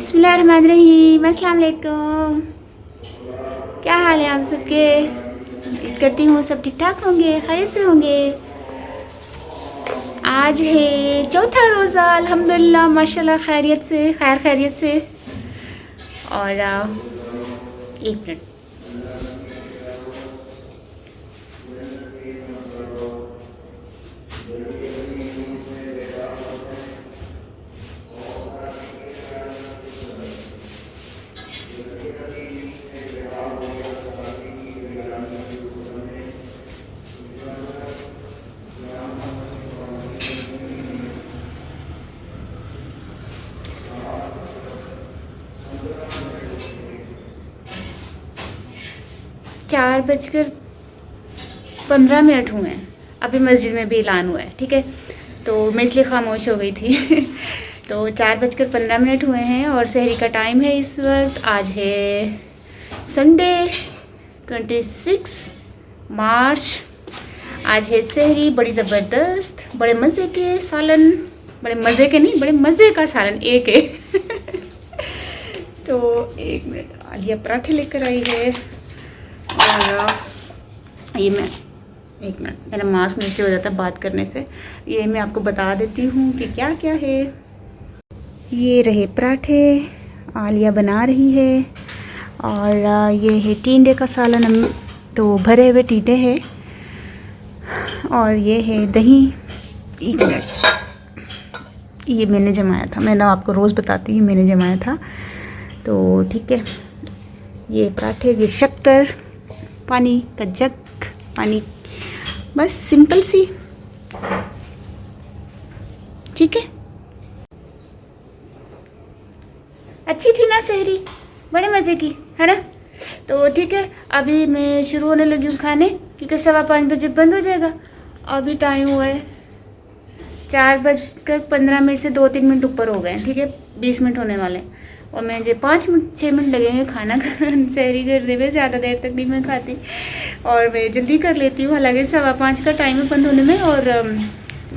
बिस्मिल्लाहिर्रहमानिर्रहीम, अस्सलाम वालेकुम। क्या हाल है आप सबके? उम्मीद करती हूँ सब ठीक ठाक होंगे, खैरियत से होंगे। आज है चौथा रोज़ा, अल्हम्दुलिल्लाह माशाल्लाह खैरियत से, खैरियत से। और एक मिनट, 4:15 हुए हैं। अभी मस्जिद में भी ऐलान हुआ है, ठीक है, तो मैं इसलिए खामोश हो गई थी। तो 4:15 हुए हैं और सहरी का टाइम है इस वक्त। आज है संडे 26 मार्च। आज है सहरी, बड़ी ज़बरदस्त, बड़े मज़े के सालन, बड़े मज़े के नहीं, बड़े मज़े का सालन एक है। तो एक मिनट, आलिया पराठे लेकर आई है और ये मैं, एक मिनट, मेरा मास्क नीचे हो जाता है बात करने से। ये मैं आपको बता देती हूँ कि क्या क्या है। ये रहे पराठे, आलिया बना रही है। और ये है टींडे का सालन, तो भरे हुए टींडे हैं। और ये है दही, एक मिनट, ये मैंने जमाया था, मैं ना आपको रोज़ बताती हूँ, मैंने जमाया था, तो ठीक है। ये पराठे, ये शक्कर, पानी का जग, पानी, बस सिंपल सी, ठीक है। अच्छी थी ना सहरी, बड़े मज़े की, है ना? तो ठीक है, अभी मैं शुरू होने लगी हूँ खाने, क्योंकि 5:15 बंद हो जाएगा। अभी टाइम हुआ है 4:15 से 2-3 मिनट ऊपर हो गए हैं, ठीक है, 20 मिनट होने वाले हैं। और मुझे 5-6 मिनट लगेंगे खाना सहरी करने में, ज़्यादा देर तक नहीं मैं खाती। और मैं जल्दी कर लेती हूँ, हालांकि 5:15 का टाइम है बंद होने में, और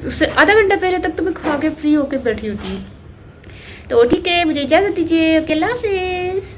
उससे आधा घंटा पहले तक तो मैं खा के फ्री होकर बैठी होती हूँ। तो ठीक है, मुझे इजाज़त दीजिए, ओके, अल्लाह हाफिज़।